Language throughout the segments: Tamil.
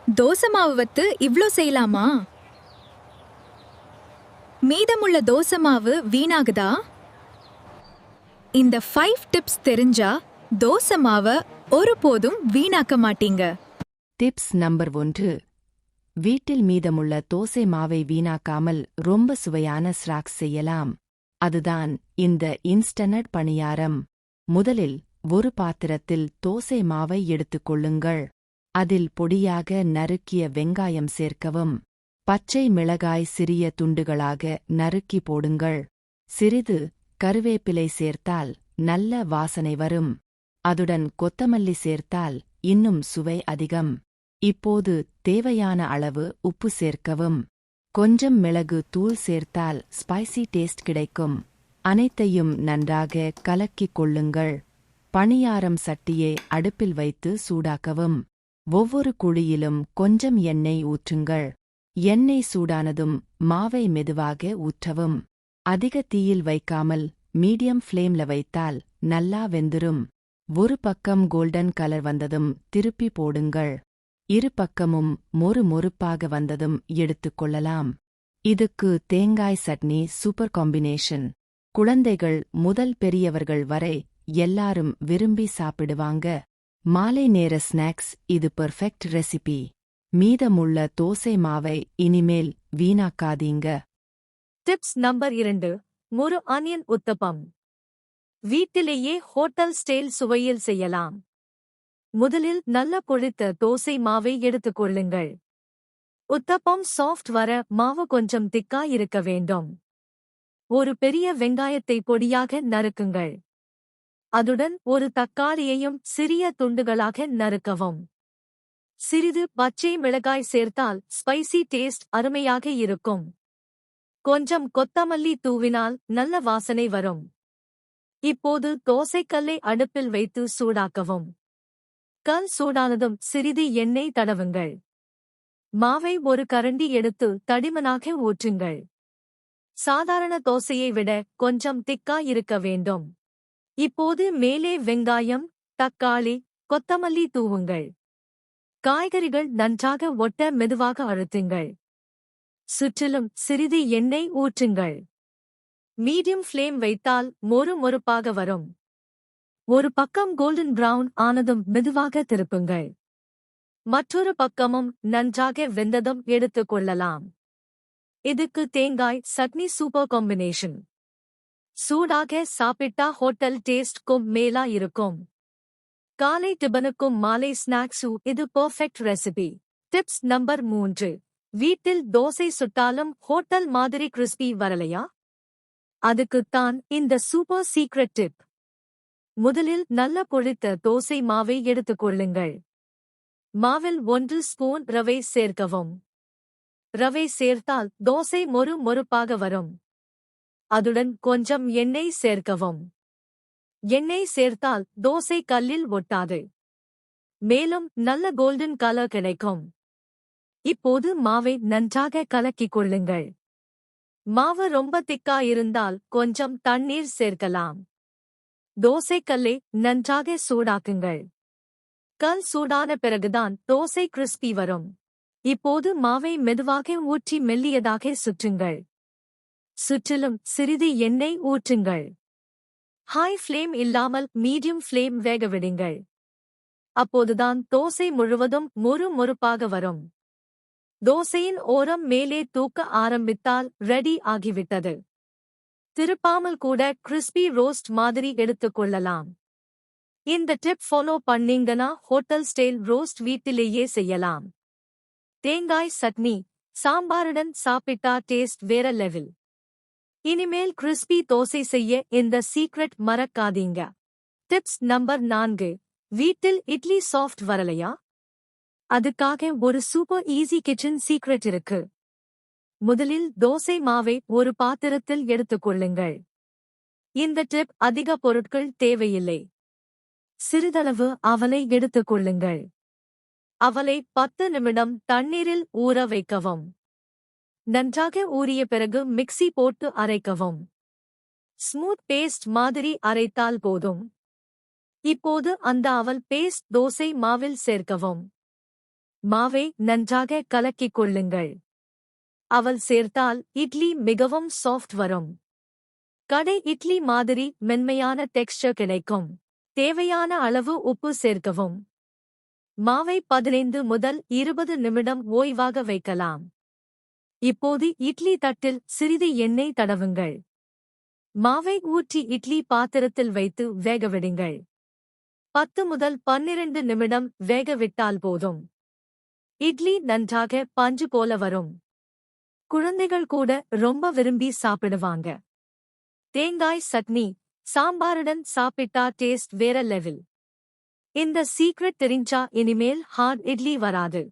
தோசை மாவு வத்து இவ்ளோ செய்யலாமா? மீதமுள்ள தோசை மாவு வீணாகுதா? இந்த 5 டிப்ஸ் தெரிஞ்சா தோசை மாவை ஒருபோதும் வீணாக்க மாட்டீங்க. Tips number 1. வீட்டில் மீதமுள்ள தோசை மாவை வீணாக்காமல் ரொம்ப சுவையான ஸ்நாக்ஸ் செய்யலாம். அதுதான் இந்த இன்ஸ்டன்ட் பணியாரம். முதலில் ஒரு பாத்திரத்தில் தோசை மாவை எடுத்துக் கொள்ளுங்கள். அதில் பொடியாக நறுக்கிய வெங்காயம் சேர்க்கவும். பச்சை மிளகாய் சிறிய துண்டுகளாக நறுக்கி போடுங்கள். சிறிது கருவேப்பிலை சேர்த்தால் நல்ல வாசனை வரும். அதுடன் கொத்தமல்லி சேர்த்தால் இன்னும் சுவை அதிகம். இப்போது தேவையான அளவு உப்பு சேர்க்கவும். கொஞ்சம் மிளகு தூள் சேர்த்தால் ஸ்பைசி டேஸ்ட் கிடைக்கும். அனைத்தையும் நன்றாக கலக்கிக் கொள்ளுங்கள். பணியாரம் சட்டியை அடுப்பில் வைத்து சூடாக்கவும். ஒவ்வொரு குழியிலும் கொஞ்சம் எண்ணெய் ஊற்றுங்கள். எண்ணெய் சூடானதும் மாவை மெதுவாக ஊற்றவும். அதிக தீயில் வைக்காமல் மீடியம் ஃப்ளேம்ல வைத்தால் நல்லா வெந்துரும். ஒரு பக்கம் கோல்டன் கலர் வந்ததும் திருப்பி போடுங்கள். இரு பக்கமும் மொறுமொறுப்பாக வந்ததும் எடுத்துக் கொள்ளலாம். இதுக்கு தேங்காய் சட்னி சூப்பர் காம்பினேஷன். குழந்தைகள் முதல் பெரியவர்கள் வரை எல்லாரும் விரும்பி சாப்பிடுவாங்க. மாலை நேர ஸ்நாக்ஸ் இது பெர்ஃபெக்ட் ரெசிபி. மீதமுள்ள தோசை மாவை இனிமேல் வீணாக்காதீங்க. Tips number 2. முறு ஆனியன் உத்தப்பம். வீட்டிலேயே ஹோட்டல் ஸ்டைல் சுவையில் செய்யலாம். முதலில் நல்ல பொழித்த தோசை மாவை எடுத்துக் கொள்ளுங்கள். உத்தப்பம் சாஃப்ட் வர மாவு கொஞ்சம் திக்கா இருக்க வேண்டும். ஒரு பெரிய வெங்காயத்தை பொடியாக நறுக்குங்கள். அதுடன் ஒரு தக்காளியையும் சிறிய துண்டுகளாக நறுக்கவும். சிறிது பச்சை மிளகாய் சேர்த்தால் ஸ்பைசி டேஸ்ட் அருமையாக இருக்கும். கொஞ்சம் கொத்தமல்லி தூவினால் நல்ல வாசனை வரும். இப்போது தோசைக்கல்லை அடுப்பில் வைத்து சூடாக்கவும். கல் சூடானதும் சிறிது எண்ணெய் தடவுங்கள். மாவை ஒரு கரண்டி எடுத்து தடிமனாக ஊற்றுங்கள். சாதாரண தோசையை விட கொஞ்சம் திக்கா இருக்க வேண்டும். இப்போது மேலே வெங்காயம், தக்காளி, கொத்தமல்லி தூவுங்கள். காய்கறிகள் நன்றாக ஒட்ட மெதுவாக அழுத்துங்கள். சுற்றிலும் சிறிது எண்ணெய் ஊற்றுங்கள். மீடியம் ஃப்ளேம் வைத்தால் மொறுமொறுப்பாக வரும். ஒரு பக்கம் கோல்டன் பிரவுன் ஆனதும் மெதுவாக திருப்புங்கள். மற்றொரு பக்கமும் நன்றாக வெந்ததும் எடுத்துக் கொள்ளலாம். இதுக்கு தேங்காய் சட்னி சூப்பர் காம்பினேஷன். சூடாக சாப்பிட்டா ஹோட்டல் டேஸ்ட்க்கும் மேலா இருக்கும். காலை டிபனுக்கும் மாலை ஸ்நாக்ஸு இது பெர்ஃபெக்ட் ரெசிபி. Tips number 3. வீட்டில் தோசை சுட்டாலும் ஹோட்டல் மாதிரி கிறிஸ்பி வரலையா? அதுக்குத்தான் இந்த சூப்பர் சீக்ரெட் டிப். முதலில் நல்ல பொழித்த தோசை மாவை எடுத்துக் கொள்ளுங்கள். மாவில் 1 ஸ்பூன் ரவை சேர்க்கவும். ரவை சேர்த்தால் தோசை மொறுமொறுப்பாக வரும். அதுடன் கொஞ்சம் எண்ணெய் சேர்க்கவும். எண்ணெய் சேர்த்தால் தோசை கல்லில் ஒட்டாது. மேலும் நல்ல கோல்டன் கலர் கிடைக்கும். இப்போது மாவை நன்றாக கலக்கிக் கொள்ளுங்கள். மாவு ரொம்ப திக்கா இருந்தால் கொஞ்சம் தண்ணீர் சேர்க்கலாம். தோசைக்கல்லை நன்றாக சூடாக்குங்கள். கல் சூடான பிறகுதான் தோசை கிறிஸ்பி வரும். இப்போது மாவை மெதுவாக ஊற்றி மெல்லியதாக சுற்றுங்கள். சுற்றிலும் சிறிது எண்ணெய் ஊற்றுங்கள். ஹை ஃப்ளேம் இல்லாமல் மீடியம் ஃப்ளேம் வேக விடுங்கள். அப்போதுதான் தோசை முழுவதும் மொறுமொறுப்பாக வரும். தோசையின் ஓரம் மேலே தூக்க ஆரம்பித்தால் ரெடி ஆகிவிட்டது. திருப்பாமல் கூட கிறிஸ்பி ரோஸ்ட் மாதிரி எடுத்துக் கொள்ளலாம். இந்த டிப் ஃபாலோ பண்ணீங்கன்னா ஹோட்டல் ஸ்டைல் ரோஸ்ட் வீட்டிலேயே செய்யலாம். தேங்காய் சட்னி, சாம்பாருடன் சாப்பிட்டா டேஸ்ட் வேற லெவல். இனிமேல் கிறிஸ்பி தோசை செய்ய இந்த சீக்ரெட் மறக்காதீங்க. Tips number 4. வீட்டில் இட்லி சாஃப்ட் வரலையா? அதுக்காக ஒரு சூப்பர் ஈஸி கிச்சன் சீக்ரெட் இருக்கு. முதலில் தோசை மாவை ஒரு பாத்திரத்தில் எடுத்துக் கொள்ளுங்கள். இந்த டிப் அதிக பொருட்கள் தேவையில்லை. சிறிதளவு அவலை எடுத்துக் கொள்ளுங்கள். அவலை 10 நிமிடம் தண்ணீரில் ஊற வைக்கவும். நன்றாக ஊறிய பிறகு மிக்ஸி போட்டு அரைக்கவும். ஸ்மூத் பேஸ்ட் மாதிரி அரைத்தால் போதும். இப்போது அந்த அவல் பேஸ்ட் தோசை மாவில் சேர்க்கவும். மாவை நன்றாக கலக்கிக் கொள்ளுங்கள். அவல் சேர்த்தால் இட்லி மிகவும் சாஃப்ட் வரும். கடை இட்லி மாதிரி மென்மையான டெக்ஸ்சர் கிடைக்கும். தேவையான அளவு உப்பு சேர்க்கவும். மாவை 15 முதல் 20 நிமிடம் ஓய்வாக வைக்கலாம். இப்போது இட்லி தட்டில் சிறிது எண்ணெய் தடவுங்கள். மாவை ஊற்றி இட்லி பாத்திரத்தில் வைத்து வேகவிடுங்கள். 10 முதல் 12 நிமிடம் வேகவிட்டால் போதும். இட்லி நன்றாக பஞ்சு போல வரும். குழந்தைகள் கூட ரொம்ப விரும்பி சாப்பிடுவாங்க. தேங்காய் சட்னி, சாம்பாருடன் சாப்பிட்டா டேஸ்ட் வேற லெவல். இந்த சீக்ரெட் தெரிஞ்சா இனிமேல் ஹார்ட் இட்லி வராது.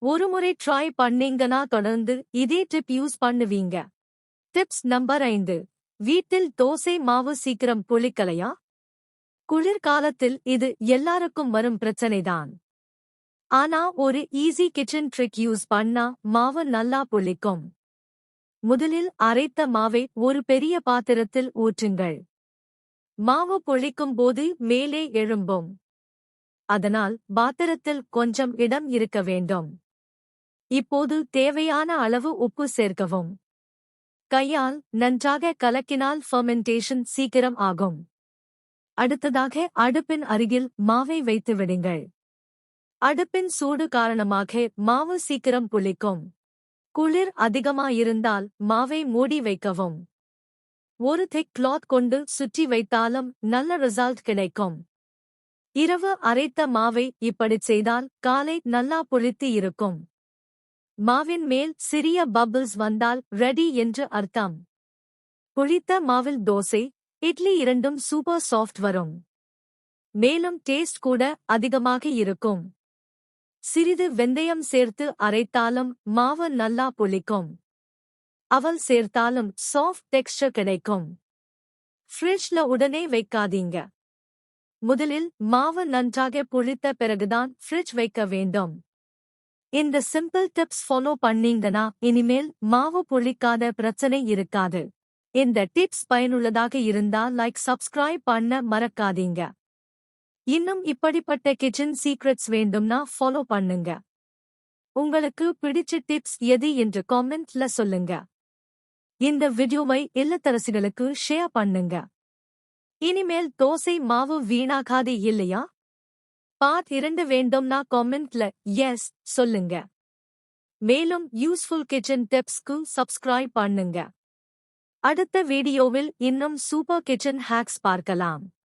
ஒருமுறை ட்ரை பண்ணீங்கன்னா தொடர்ந்து இதே டிப் யூஸ் பண்ணுவீங்க. Tips number 5. வீட்டில் தோசை மாவு சீக்கிரம் புளிக்கலையா? குளிர்காலத்தில் இது எல்லாருக்கும் வரும் பிரச்சனைதான். ஆனா ஒரு ஈஸி கிச்சன் ட்ரிக் யூஸ் பண்ணா மாவு நல்லா புளிக்கும். முதலில் அரைத்த மாவை ஒரு பெரிய பாத்திரத்தில் ஊற்றுங்கள். மாவு புளிக்கும் போது மேலே எழும்பும். அதனால் பாத்திரத்தில் கொஞ்சம் இடம் இருக்க வேண்டும். இப்போது தேவையான அளவு உப்பு சேர்க்கவும். கையால் நன்றாக கலக்கினால் ஃபெர்மெண்டேஷன் சீக்கிரம் ஆகும். அடுத்ததாக அடுப்பின் அருகில் மாவை வைத்து விடுங்கள். அடுப்பின் சூடு காரணமாக மாவு சீக்கிரம் புளிக்கும். குளிர் அதிகமாயிருந்தால் மாவை மூடி வைக்கவும். ஒரு திக் கிளாத் கொண்டு சுற்றி வைத்தாலும் நல்ல ரிசல்ட் கிடைக்கும். இரவு அரைத்த மாவை இப்படிச் செய்தால் காலை நல்லா புளித்து இருக்கும். மாவின் மேல் சிறிய பபிள்ஸ் வந்தால் ரெடி என்று அர்த்தம். புளித்த மாவில் தோசை, இட்லி இரண்டும் சூப்பர் சாஃப்ட் வரும். மேலும் டேஸ்ட் கூட அதிகமாக இருக்கும். சிறிது வெந்தயம் சேர்த்து அரைத்தாலும் மாவு நல்லா புளிக்கும். அவல் சேர்த்தாலும் சாஃப்ட் டெக்ஸ்சர் கிடைக்கும். ஃப்ரிட்ஜ்ல உடனே வைக்காதீங்க. முதலில் மாவு நன்றாக புளித்த பிறகுதான் ஃப்ரிட்ஜ் வைக்க வேண்டும். இந்த சிம்பிள் டிப்ஸ் ஃபாலோ பண்ணீங்கன்னா இனிமேல் மாவு புளிக்காத பிரச்சனை இருக்காது. இந்த டிப்ஸ் பயனுள்ளதாக இருந்தா லைக் சப்ஸ்கிரைப் பண்ண மறக்காதீங்க. இன்னும் இப்படிப்பட்ட கிச்சன் சீக்ரெட்ஸ் வேண்டும்னா ஃபாலோ பண்ணுங்க. உங்களுக்கு பிடிச்ச டிப்ஸ் எது என்று காமெண்ட்ல சொல்லுங்க. இந்த வீடியோவை இல்லத்தரசிகளுக்கு ஷேர் பண்ணுங்க. இனிமேல் தோசை மாவு வீணாகாது இல்லையா? பார்ட் 2 வேண்டும்னா காமெண்ட்ல எஸ் சொல்லுங்க. மேலும் யூஸ்ஃபுல் கிச்சன் டிப்ஸ்க்கு சப்ஸ்கிரைப் பண்ணுங்க. அடுத்த வீடியோவில் இன்னும் சூப்பர் கிச்சன் ஹேக்ஸ் பார்க்கலாம்.